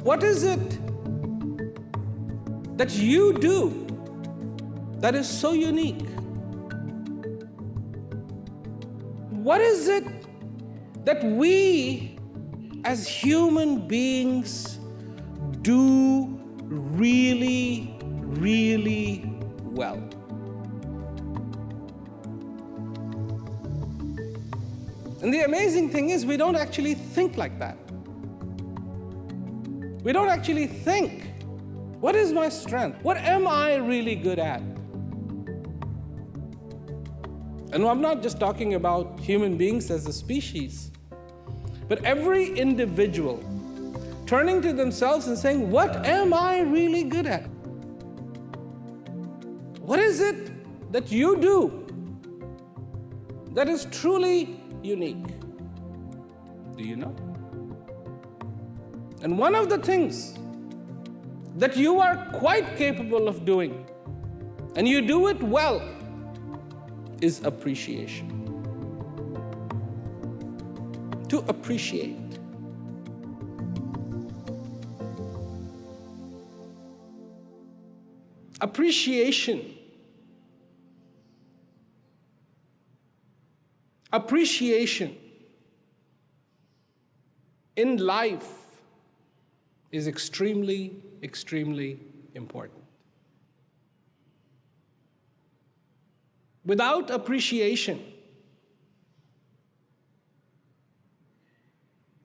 What is it that you do that is so unique? What is it that we as human beings do really, really well? And the amazing thing is, we don't actually think like that. We don't actually think, what is my strength? What am I really good at? And I'm not just talking about human beings as a species, but every individual turning to themselves and saying, what am I really good at? What is it that you do that is truly unique? Do you know? And one of the things that you are quite capable of doing, and you do it well, is appreciation. To appreciate. Appreciation. Appreciation in life is extremely, extremely important. Without appreciation,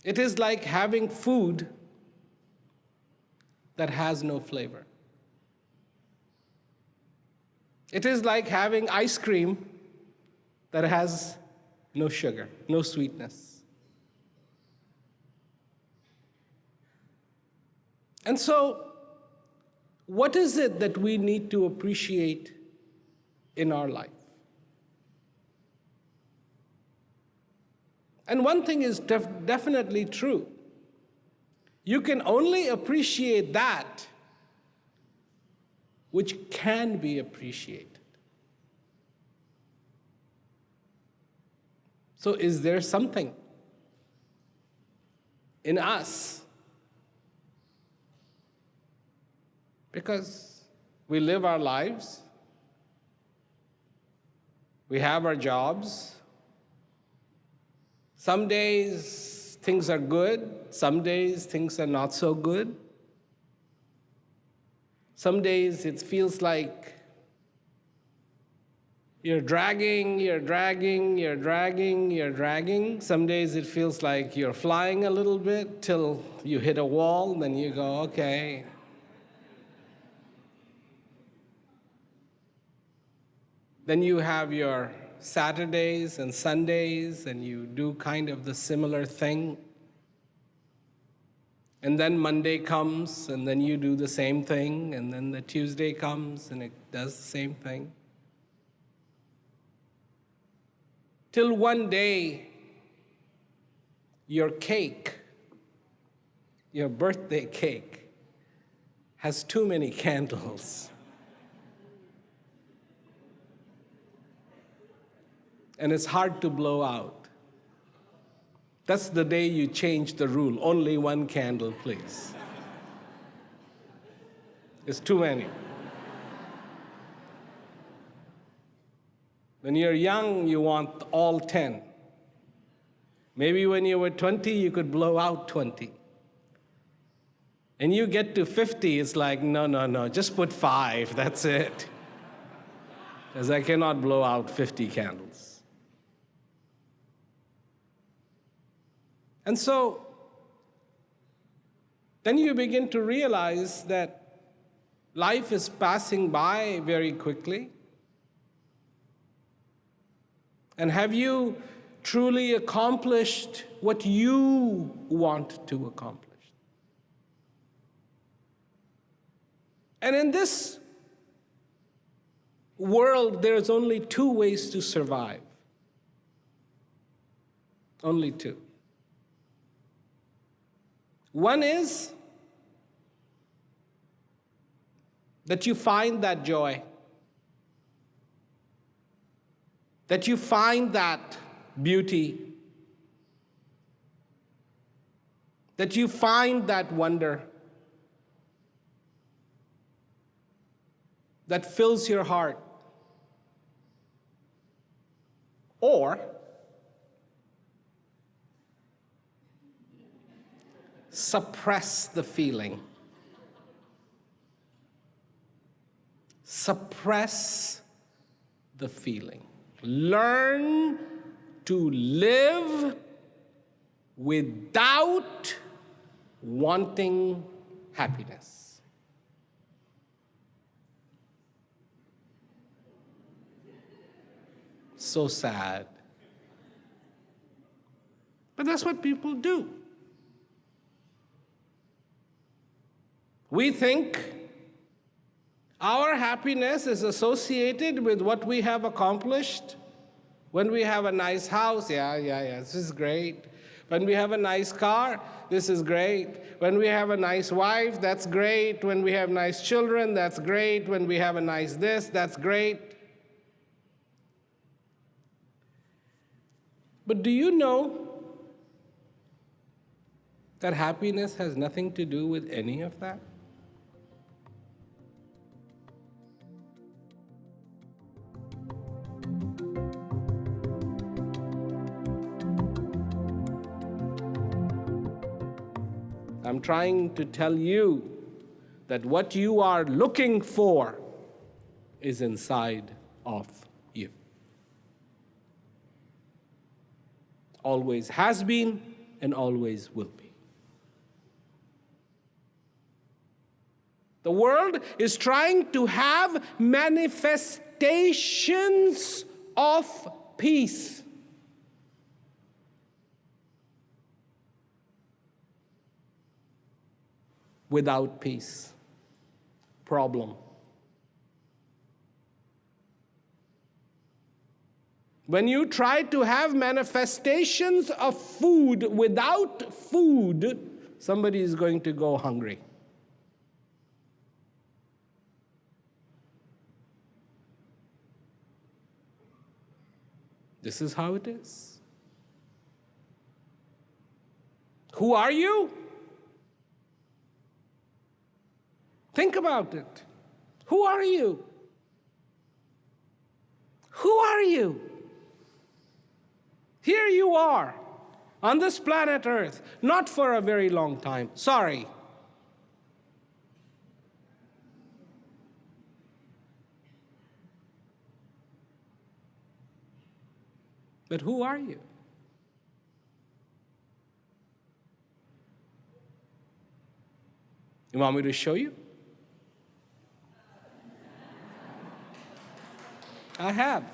it is like having food that has no flavor. It is like having ice cream that has no sugar, no sweetness. And so, what is it that we need to appreciate in our life? And one thing is definitely true. You can only appreciate that which can be appreciated. So is there something in us? Because we live our lives, we have our jobs. Some days things are good, some days things are not so good. Some days it feels like you're dragging. Some days it feels like you're flying a little bit till you hit a wall, then you go, okay. Then you have your Saturdays and Sundays, and you do kind of the similar thing. And then Monday comes, and then you do the same thing, and then the Tuesday comes, and it does the same thing. Till one day, your cake, your birthday cake, has too many candles. And it's hard to blow out. That's the day you change the rule. Only one candle, please. It's too many. When you're young, you want all 10. Maybe when you were 20, you could blow out 20. And you get to 50, it's like, no, just put 5, that's it. Because I cannot blow out 50 candles. And so, then you begin to realize that life is passing by very quickly. And have you truly accomplished what you want to accomplish? And in this world, there's only 2 ways to survive. Only 2. One is that you find that joy, that you find that beauty, that you find that wonder, that fills your heart. Or suppress the feeling. Suppress the feeling. Learn to live without wanting happiness. So sad. But that's what people do. We think our happiness is associated with what we have accomplished. When we have a nice house, yeah, this is great. When we have a nice car, this is great. When we have a nice wife, that's great. When we have nice children, that's great. When we have a nice this, that's great. But do you know that happiness has nothing to do with any of that? I'm trying to tell you that what you are looking for is inside of you. Always has been and always will be. The world is trying to have manifestations of peace. Without peace, problem. When you try to have manifestations of food without food, somebody is going to go hungry. This is how it is. Who are you? Think about it. Who are you? Who are you? Here you are, on this planet Earth, not for a very long time. Sorry. But who are you? You want me to show you? I have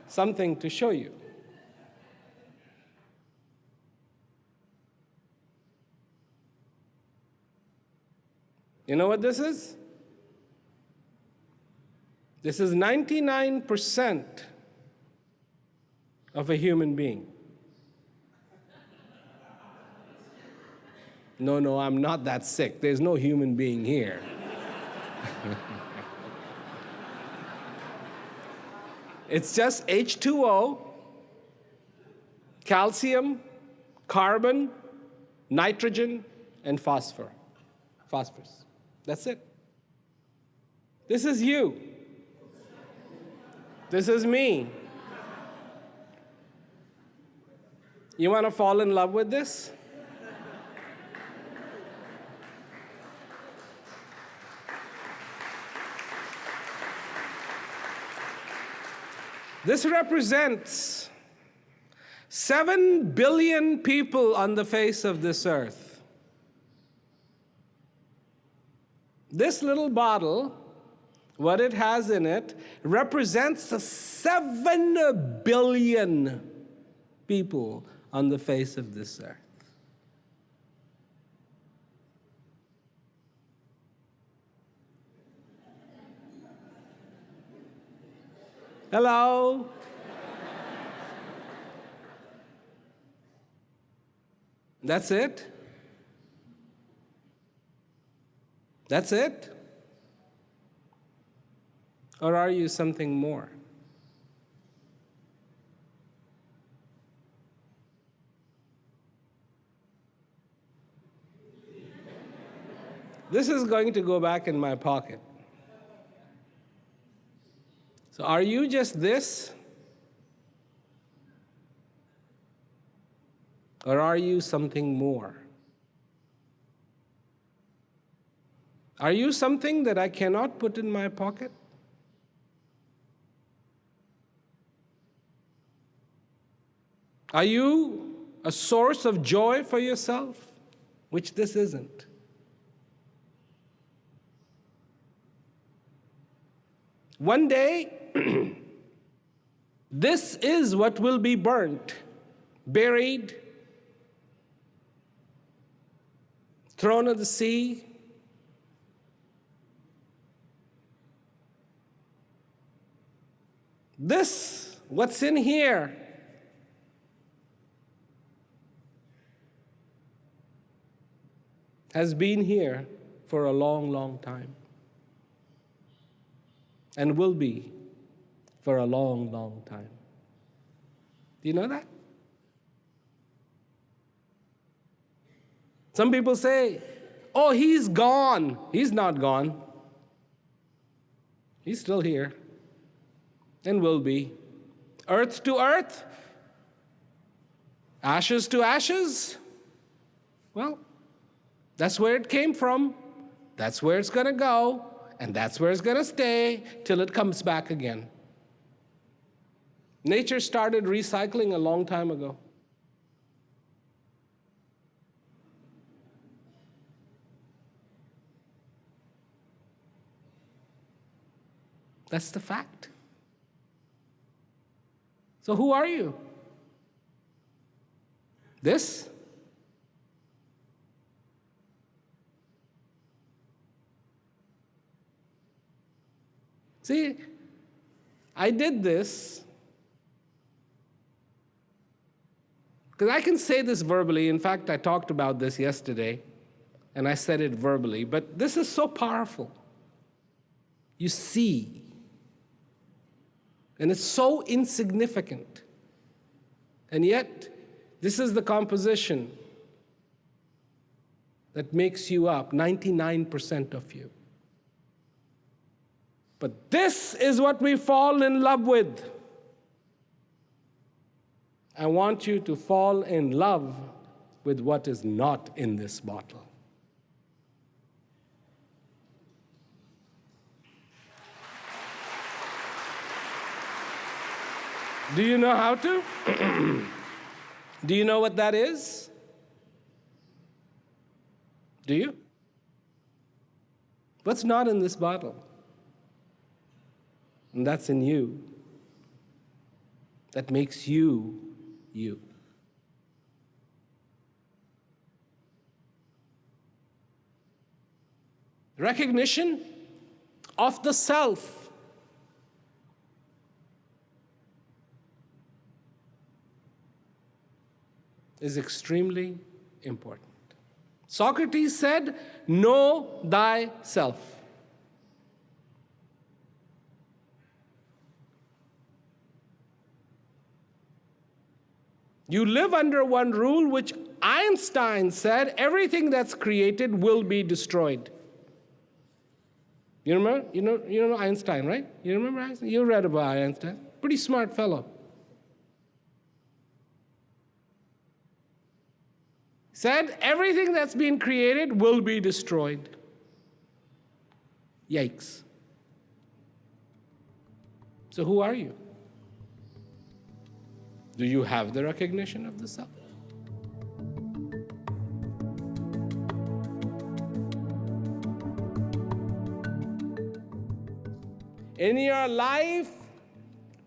something to show you. You know what this is? This is 99% of a human being. No, I'm not that sick. There's no human being here. It's just H2O, calcium, carbon, nitrogen, and phosphorus. That's it. This is you. This is me. You want to fall in love with this? This represents 7 billion people on the face of this earth. This little bottle, what it has in it, represents 7 billion people on the face of this earth. Hello? That's it? That's it? Or are you something more? This is going to go back in my pocket. So are you just this? Or are you something more? Are you something that I cannot put in my pocket? Are you a source of joy for yourself? Which this isn't. One day, this is what will be burnt, buried, thrown in the sea. This, what's in here, has been here for a long, long time. And will be for a long, long time. Do you know that? Some people say, oh, he's gone. He's not gone. He's still here and will be. Earth to earth, ashes to ashes. Well, that's where it came from. That's where it's going to go. And that's where it's going to stay till it comes back again. Nature started recycling a long time ago. That's the fact. So who are you? This? See, I did this because I can say this verbally. In fact, I talked about this yesterday, and I said it verbally, but this is so powerful. You see, and it's so insignificant, and yet this is the composition that makes you up, 99% of you. But this is what we fall in love with. I want you to fall in love with what is not in this bottle. Do you know how to? Do you know what that is? Do you? What's not in this bottle? And that's in you. That makes you, you. Recognition of the self. Is extremely important. Socrates said, know thyself. You live under one rule, which Einstein said, everything that's created will be destroyed. You remember? You know Einstein, right? You remember Einstein? You read about Einstein. Pretty smart fellow. Said, everything that's been created will be destroyed. Yikes. So who are you? Do you have the recognition of the self? In your life,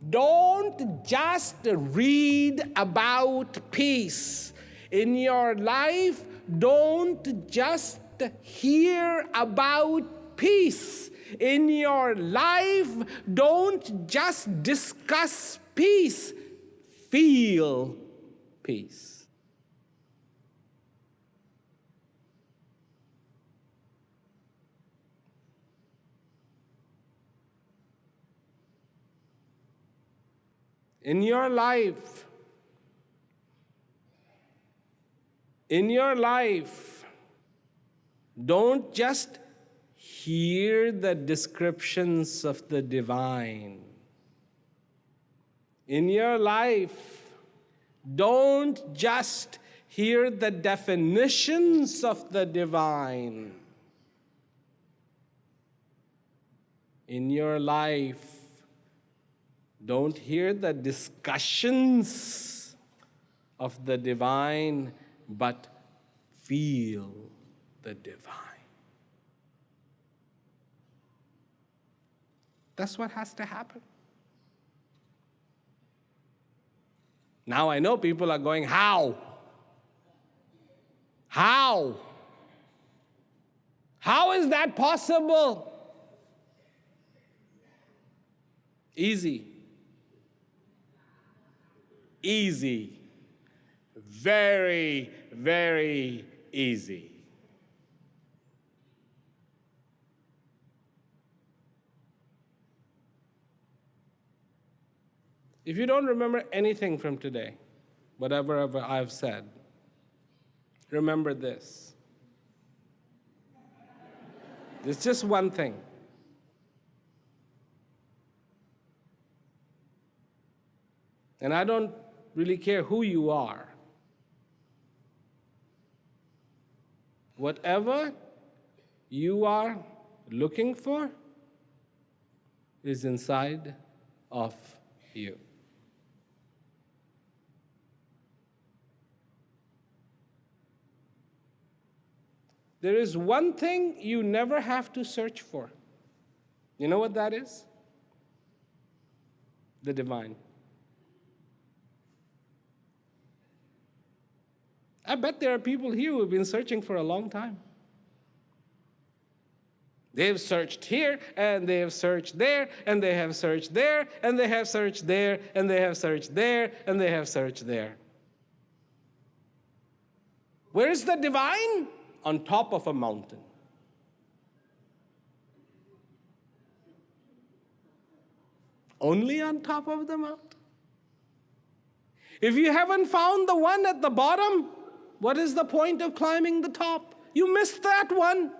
don't just read about peace. In your life, don't just hear about peace. In your life, don't just discuss peace. Feel peace. In your life, don't just hear the descriptions of the divine. in your life, don't just hear the definitions of the divine. In your life, don't hear the discussions of the divine, but feel the divine. That's what has to happen. Now I know people are going, how? How? How is that possible? Easy. Easy. Very, very easy. If you don't remember anything from today, whatever I've said, remember this. It's just one thing. And I don't really care who you are. Whatever you are looking for is inside of you. There is one thing you never have to search for. You know what that is? The divine. I bet there are people here who have been searching for a long time. They've searched here, and they have searched there, and they have searched there, and they have searched there, and they have searched there, and they have searched there. Where is the divine? On top of a mountain. Only on top of the mountain. If you haven't found the one at the bottom, what is the point of climbing the top? You missed that one.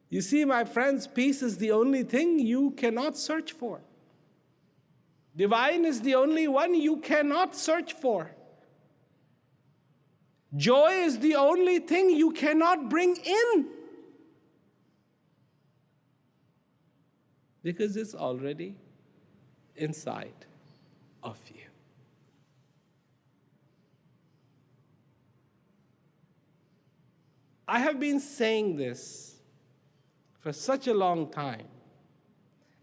You see, my friends, peace is the only thing you cannot search for. Divine is the only one you cannot search for. Joy is the only thing you cannot bring in. Because it's already inside of you. I have been saying this for such a long time.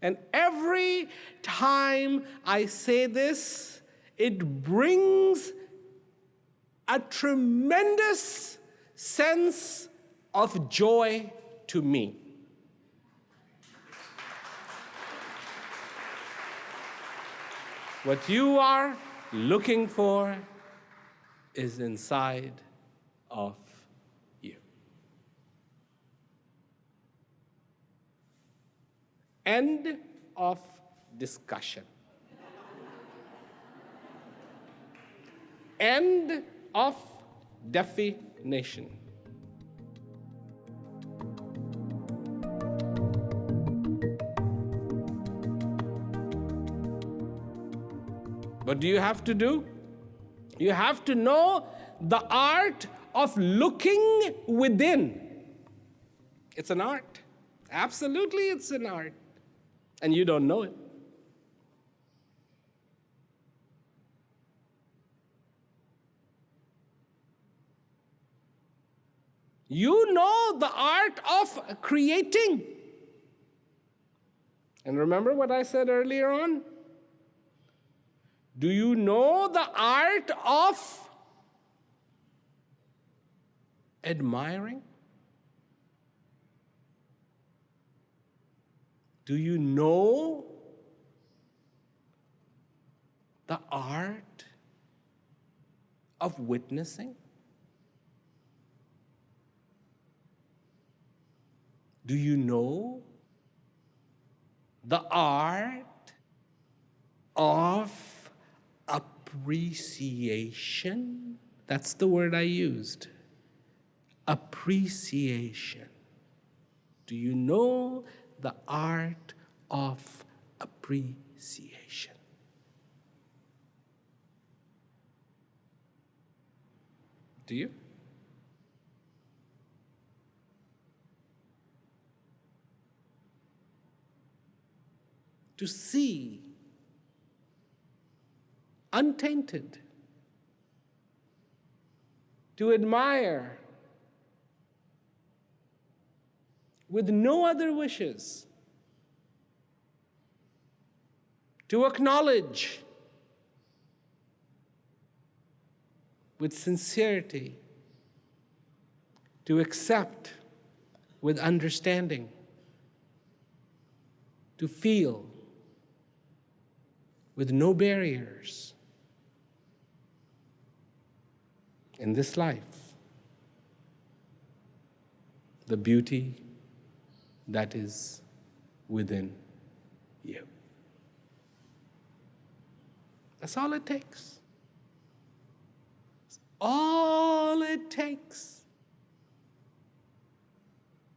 And every time I say this, it brings a tremendous sense of joy to me. What you are looking for is inside of you. End of discussion. End of definition. What do you have to do? You have to know the art of looking within. It's an art. Absolutely, it's an art. And you don't know it. You know the art of creating. And remember what I said earlier on? Do you know the art of admiring? Do you know the art of witnessing? Do you know the art of appreciation? That's the word I used. Appreciation. Do you know the art of appreciation? Do you? To see untainted, to admire with no other wishes, to acknowledge with sincerity, to accept with understanding, to feel with no barriers in this life, the beauty that is within you. That's all it takes. That's all it takes.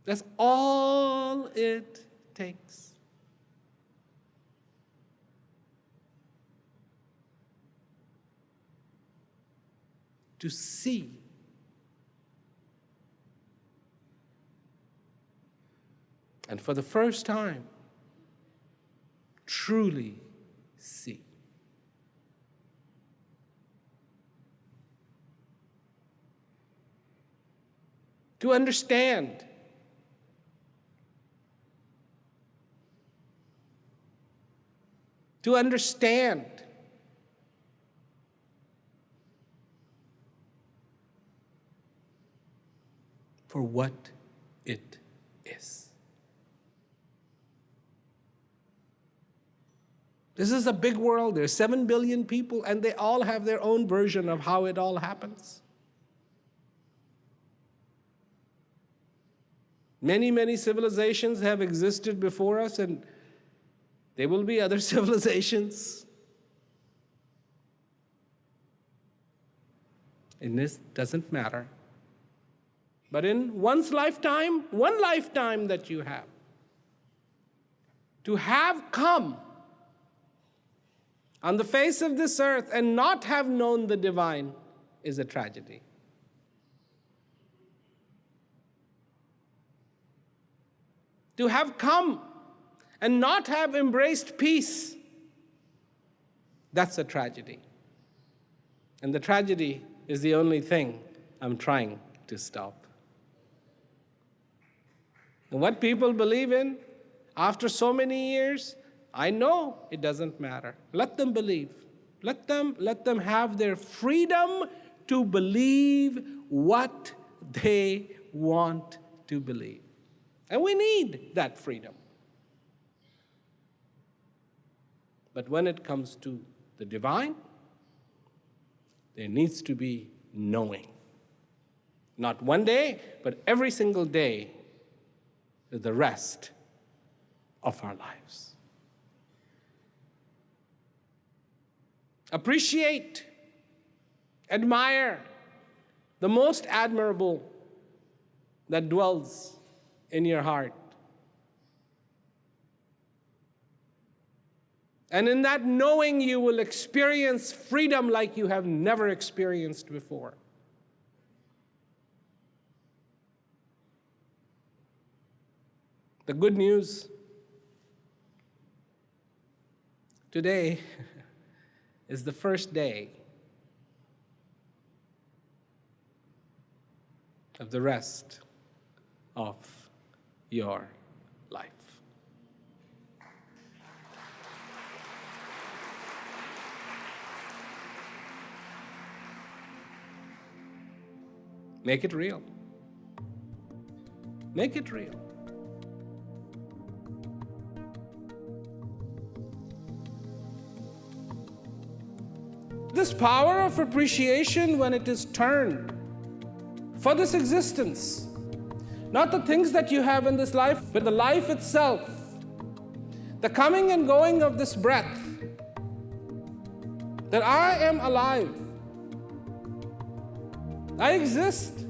That's all it takes. To see and for the first time, truly see. To understand. To understand. For what it is. This is a big world. There's 7 billion people, and they all have their own version of how it all happens. Many, many civilizations have existed before us, and there will be other civilizations. And this doesn't matter. But in one's lifetime, one lifetime that you have, to have come on the face of this earth and not have known the divine is a tragedy. To have come and not have embraced peace, that's a tragedy. And the tragedy is the only thing I'm trying to stop. And what people believe in after so many years, I know it doesn't matter. Let them believe. Let them have their freedom to believe what they want to believe. And we need that freedom. But when it comes to the divine, there needs to be knowing. Not one day, but every single day, the rest of our lives. Appreciate, admire the most admirable that dwells in your heart. And in that knowing, you will experience freedom like you have never experienced before. The good news today is the first day of the rest of your life. Make it real. Make it real. This power of appreciation, when it is turned for this existence, not the things that you have in this life, but the life itself, the coming and going of this breath, that I am alive, I exist,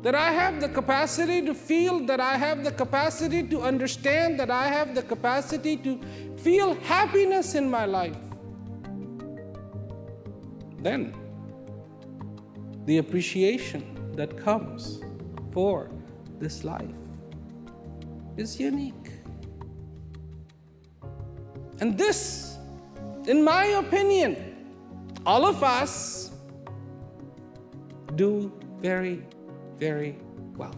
that I have the capacity to feel, that I have the capacity to understand, that I have the capacity to feel happiness in my life, then the appreciation that comes for this life is unique. And this, in my opinion, all of us do very, very well.